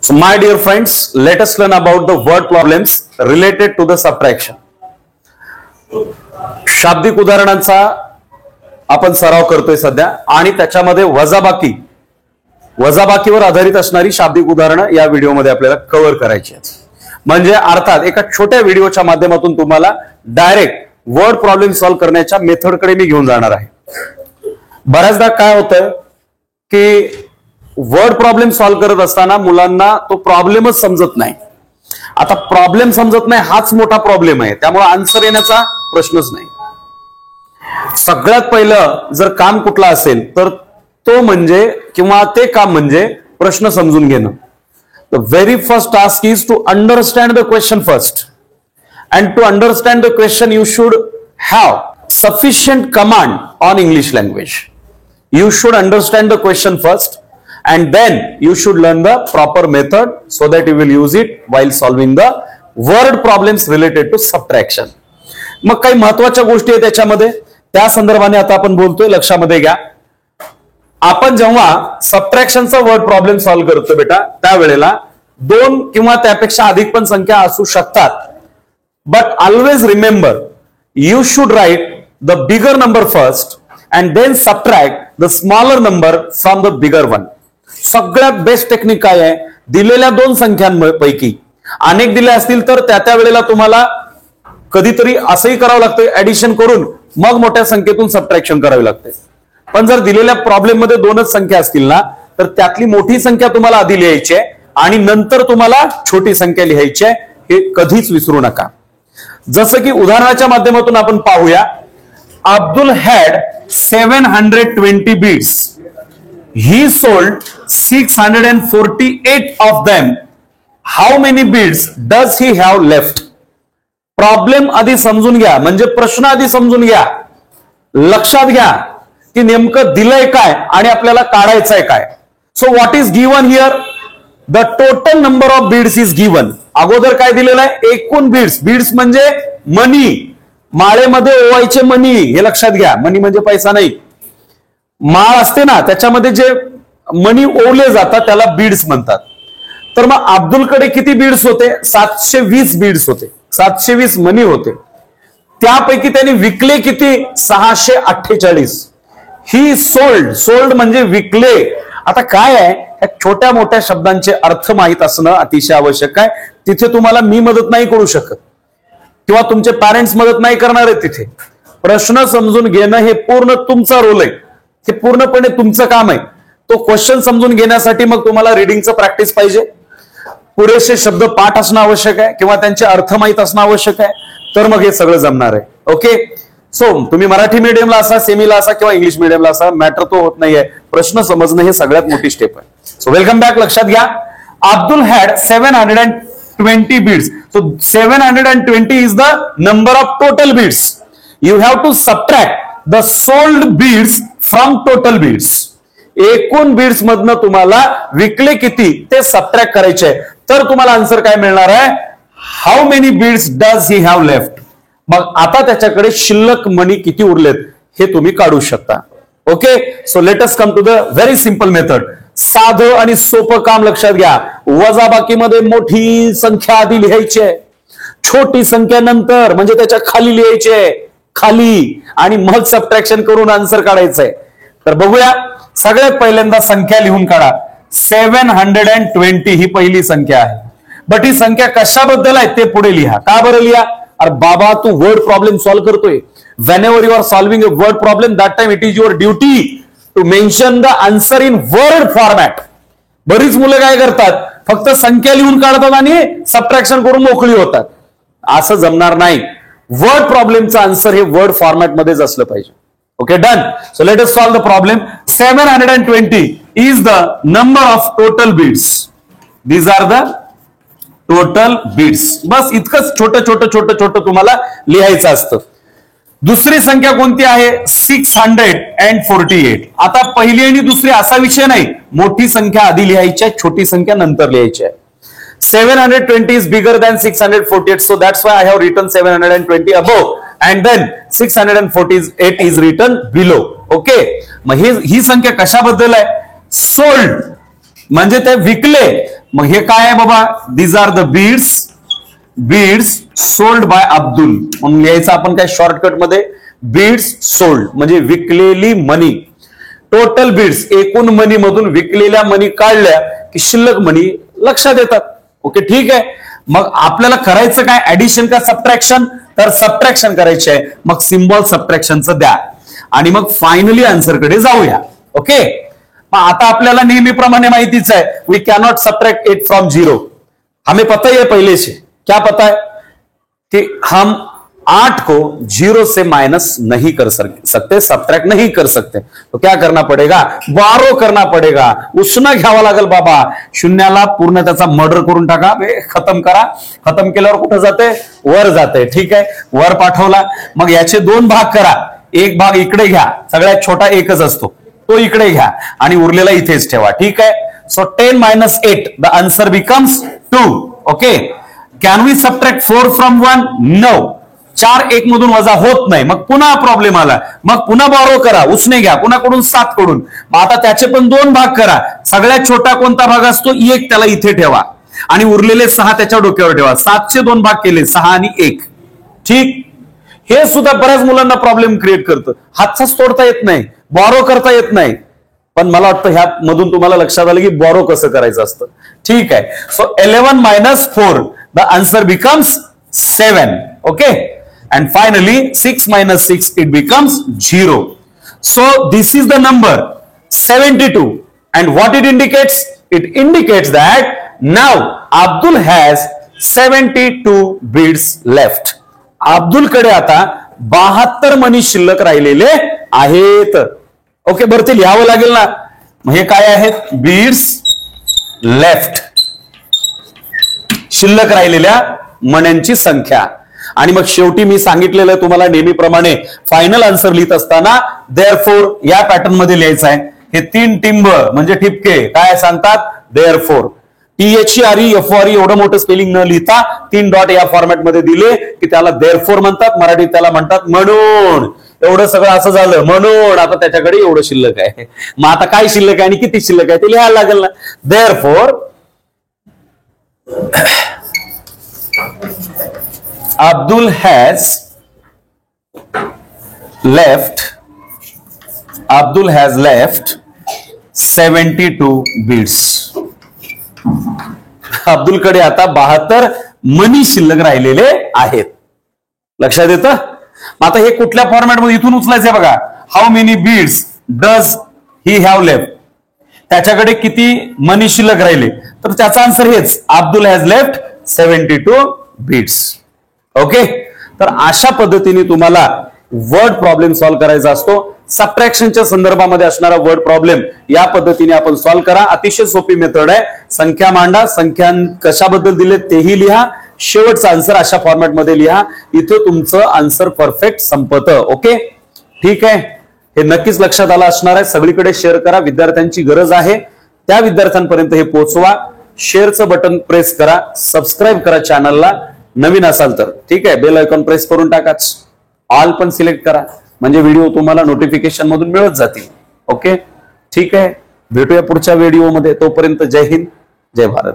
So my dear friends, let us learn about the word problems related to the subtraction. शाब्दिक उदाहरणांचा आपण सराव करतोय सध्या आणि त्याच्यामध्ये वजाबाकीवर आधारित असणारी शाब्दिक उदाहरणं या व्हिडिओमध्ये आपल्याला कव्हर करायची आहेत. म्हणजे अर्थात एका छोट्या व्हिडिओच्या माध्यमातून तुम्हाला डायरेक्ट वर्ड प्रॉब्लेम सॉल्व्ह करण्याच्या मेथडकडे मी घेऊन जाणार आहे. बऱ्याचदा काय होतं की वर्ड प्रॉब्लेम सॉल्व्ह करत असताना मुलांना तो प्रॉब्लेमच समजत नाही. आता प्रॉब्लेम समजत नाही हाच मोठा प्रॉब्लेम आहे, त्यामुळे आन्सर येण्याचा प्रश्नच नाही. सगळ्यात पहिलं जर काम कुठलं असेल तर तो म्हणजे किंवा ते काम म्हणजे प्रश्न समजून घेणं. The very first task is to understand the question first. And to understand the question, you should have sufficient command on English language. You should understand the question first, and then you should learn the proper method so that you will use it while solving the word problems related to subtraction. मग काही महत्वाच्या गोष्टी आहेत त्याच्यामध्ये, त्या संदर्भाने आता आपण बोलतोय. लक्षामध्ये घ्या, आपण जेव्हा सबट्रॅक्शनचा वर्ड प्रॉब्लेम सॉल्व्ह करतो बेटा, त्यावेळेला दोन किंवा त्यापेक्षा अधिक पण संख्या असू शकतात. But always remember, you should write the bigger number first and then subtract the smaller number from the bigger one. सगळ्यात बेस्ट टेक्निक काय आहे, दिलेल्या दोन संख्यांपैकी अनेक दिल्या असतील तर त्या वेळेला तुम्हाला कधीतरी असंही करावं लागतं, ऍडिशन करून मग मोठ्या संख्येतून सबट्रॅक्शन करावी लागते. पण जर दिलेल्या प्रॉब्लेम मध्ये दोनच संख्या असतील ना, तर त्यातली मोठी संख्या तुम्हाला आधी लिहायची आहे आणि नंतर तुम्हाला छोटी संख्या लिहायची आहे. हे कधीच विसरू नका. जसं की उदाहरणाच्या माध्यमातून आपण पाहूया. Abdul had 720 beads. He sold 648 of them. How many beads does he have left? Problem आधी समजून घ्या, म्हणजे प्रश्न आधी समजून घ्या. लक्षात घ्या की नेमकं दिलंय काय आणि आपल्याला काढायचंय काय. So what is given here? The total number of beads is given. अगोदर काय दिलेलं आहे? एकूण बीड्स. बीड्स म्हणजे मनी, माळेमध्ये ओवायचे मनी, हे लक्षात घ्या. मनी म्हणजे पैसा नाही. माळ असते ना, त्याच्यामध्ये जे मनी ओवले जातात त्याला बीड्स म्हणतात. तर मग अब्दुलकडे किती बीड्स होते? 720 बीड्स होते. 720 मनी होते. त्यापैकी त्यांनी विकले किती? 648. ही सोल्ड म्हणजे विकले. आता काय आहे, या छोट्या मोठ्या शब्दांचे अर्थ माहित असणं अतिशय आवश्यक आहे. तिथे तुम्हाला मी मदत नाही करू शकत किंवा तुमचे पॅरेंट्स मदत नाही करणार आहे. तिथे प्रश्न समजून घेणं हे पूर्ण तुमचा रोल आहे. हे पूर्णपणे तुमचं काम आहे. तो क्वेश्चन समजून घेण्यासाठी मग तुम्हाला रिडिंगचं प्रॅक्टिस पाहिजे, पुरेसे शब्द पाठ असणं आवश्यक आहे किंवा त्यांचे अर्थ माहित असणं आवश्यक आहे, तर मग हे सगळं जमणार आहे. ओके. सो तुम्ही मराठी मीडियमला असा, सेमीला असा किंवा इंग्लिश मीडियमला असा, मॅटर तो होत नाहीये. प्रश्न समजणं हे सगळ्यात मोठी स्टेप आहे. So welcome back. लक्षात घ्या, Abdul had 720 beads. So 720 is the number of total beads. You have to subtract the sold beads from total beads. एकूण बीड्स मधनं तुम्हाला विकले किती ते सबट्रॅक्ट करायचे. तर तुम्हाला आन्सर काय मिळणार आहे? How many beads does he have left. मग आता त्याच्याकडे शिल्लक मनी किती उरलेत हे तुम्ही काढू शकता. Okay. So let us come to the very simple method. साधं आणि सोपं काम. लक्षात घ्या, वजाबाकीमध्ये मोठी संख्या आधी लिहायची आहे, छोटी संख्या नंतर, म्हणजे त्याच्या खाली लिहायची आहे, खाली, आणि मग सबट्रॅक्शन करून आन्सर काढायचंय. तर बघूया. सगळ्यात पहिल्यांदा संख्या लिहून काढा. 720 ही पहिली संख्या आहे. बट ही संख्या कशाबद्दल आहे ते पुढे लिहा. का बरं लिहा? अरे बाबा, तू वर्ड प्रॉब्लेम सॉल्व्ह करतोय. whenever you are solving a word problem, that time it is your duty to mention the answer in word format. बरीच मुलं काय करतात, फक्त संख्या लिहून काढतात आणि सबट्रॅक्शन करून मोकळी होतात. असं जमणार नाही. वर्ड प्रॉब्लेमचं आन्सर हे वर्ड फॉर्मॅट मध्येच असलं पाहिजे. Okay, done. So let us solve the problem. 720 is the number of total beads. These are the total beads. बस इतकंच छोटं तुम्हाला लिहायचं असतं. दुसरी संख्या कोणती आहे? 648. आता पहिली आणि दुसरी असा विषय नाही, मोठी संख्या आधी लिहायची आहे, छोटी संख्या नंतर लिहायची आहे. 720 is bigger than 648, so that's why I have written 720 above and then 648 is written below. Okay. मग ही संख्या कशाबद्दल आहे? सोल्ड म्हणजे ते विकले. मग हे काय आहे बाबा, these are the beads sold by Abdul म्हणून लिहायचं आपण काय शॉर्टकट मध्ये, बीड्स सोल्ड म्हणजे विकलेली मनी. टोटल बीड्स एकूण मनी मधून विकलेल्या मनी काढल्या की शिल्लक मनी लक्षात येतात. ओके ठीक आहे. मग आपल्याला करायचं काय, ऍडिशन का सबट्रॅक्शन, तर सबट्रॅक्शन करायचे आहे. मग सिम्बॉल सबट्रॅक्शनचं द्या आणि मग फायनली आन्सर कडे जाऊया. ओके. मग आता आपल्याला नेहमीप्रमाणे माहितीच आहे, वी कॅनॉट सबट्रैक्ट 8 फ्रॉम 0. हमें पता ही है पहले से, क्या पता है कि हम 8 को 0 से माइनस नहीं कर सकते, सबट्रैक्ट नहीं कर सकते. तो क्या करना पड़ेगा, बारो करना पड़ेगा. उसनं घ्यावा लागेल बाबा. शून्याला पूर्ण त्याचा मर्डर करून टाका, खतम करा. खतम केल्यावर कुठं जाते, वर जाते. ठीक आहे, वर पाठवला. मग याचे 2 भाग करा. एक भाग इकडे घ्या, सगळ्यात छोटा एकच असतो तो इकडे घ्या आणि उरलेला इथेच ठेवा. ठीक आहे. So 10 - 8 the answer becomes 2. Okay. Can we subtract 4 from 1? No. 4 1 मधून वजा होत नाही. मग पुन्हा प्रॉब्लेम आला. मग पुन्हा बॉरो करा, उसने घ्या, कुणाकडून 7 कडून. मग आता त्याचे पण 2 भाग करा. सगळ्यात छोटा कोणता भाग असतो, 1 त्याला इथे ठेवा आणि उरलेले 6 त्याच्या डोक्यावर ठेवा. 7चे 2 भाग केले, 6 आणि 1. ठीक. हे सुद्धा बऱ्याच मुलांना प्रॉब्लेम क्रिएट करतं. हातचाच तोडता येत नाही, बॉरो करता येत नाही. पण मला वाटतं ह्या मधून तुम्हाला लक्षात आलं की बॉरो कसं करायचं असतं. ठीक आहे. So 11 - 4 the answer becomes 7. Okay. And finally 6 - 6 it becomes 0. So this is the number 72. And what it indicates? It indicates that now Abdul has 72 beads left. Abdul कडे आता 72 मनी शिल्लक राहिलेले आहेत. ओके. बरं ते लिहावं लागेल ना. मग हे काय आहेत, बीड्स लेफ्ट, शिल्लक राहिलेल्या मण्यांची संख्या. आणि मग शेवटी मी सांगितलेलं तुम्हाला नेहमीप्रमाणे फायनल आन्सर लिहित असताना देअरफोर या पॅटर्न मध्ये लिहायचं आहे. हे 3 टिंब म्हणजे ठिपके काय सांगतात, देअरफोर. THEREFORE एवढं मोठं स्पेलिंग न लिहिता 3 डॉट या फॉर्मॅटमध्ये दिले की त्याला देअरफोर म्हणतात. मराठीत त्याला म्हणतात म्हणून. एवढं सगळं असं झालं म्हणून. आता त्याच्याकडे एवढं शिल्लक आहे. मग आता काय शिल्लक आहे आणि किती शिल्लक आहे ते लिहायला लागेल ना. Therefore Abdul has left 72 beads. Abdul कडे आता 72 मनी शिल्लक राहिलेले आहेत. लक्षात येतं. आता हे कुठल्या फॉर्मॅटमध्ये इथून उचलायचंय बघा. How many beads does he have left, त्याच्याकडे किती मनी शिल्लक राहिले, तर त्याचा आन्सर हेच, Abdul has left 72 beads. Okay. तर अशा पद्धतीने तुम्हाला वर्ड प्रॉब्लेम सॉल्व्ह करायचा असतो. सबट्रॅक्शनच्या संदर्भामध्ये असणारा वर्ड प्रॉब्लेम या पद्धतीने आपण सॉल्व्ह करा. अतिशय सोपी मेथड आहे. संख्या मांडा, संख्या कशाबद्दल दिले तेही लिहा, शेवटचा आन्सर अशा फॉर्मॅटमध्ये लिहा. इथे तुमचं आन्सर परफेक्ट संपतं. ओके ठीक आहे. हे नक्कीच लक्षात आलं असणार आहे. सगळीकडे शेअर करा, विद्यार्थ्यांची गरज आहे. त्या विद्यार्थ्यांपर्यंत हे पोहोचवा. शेअरचं बटन प्रेस करा, सबस्क्राईब करा चॅनलला नवीन असाल तर. ठीक आहे. बेल आयकॉन प्रेस करून टाकाच, ऑल पण सिलेक्ट करा म्हणजे व्हिडिओ तुम्हाला नोटिफिकेशन मधून मिळत जातील. ओके ठीक आहे. भेटूया पुढच्या व्हिडिओमध्ये. तोपर्यंत जय हिंद, जय भारत.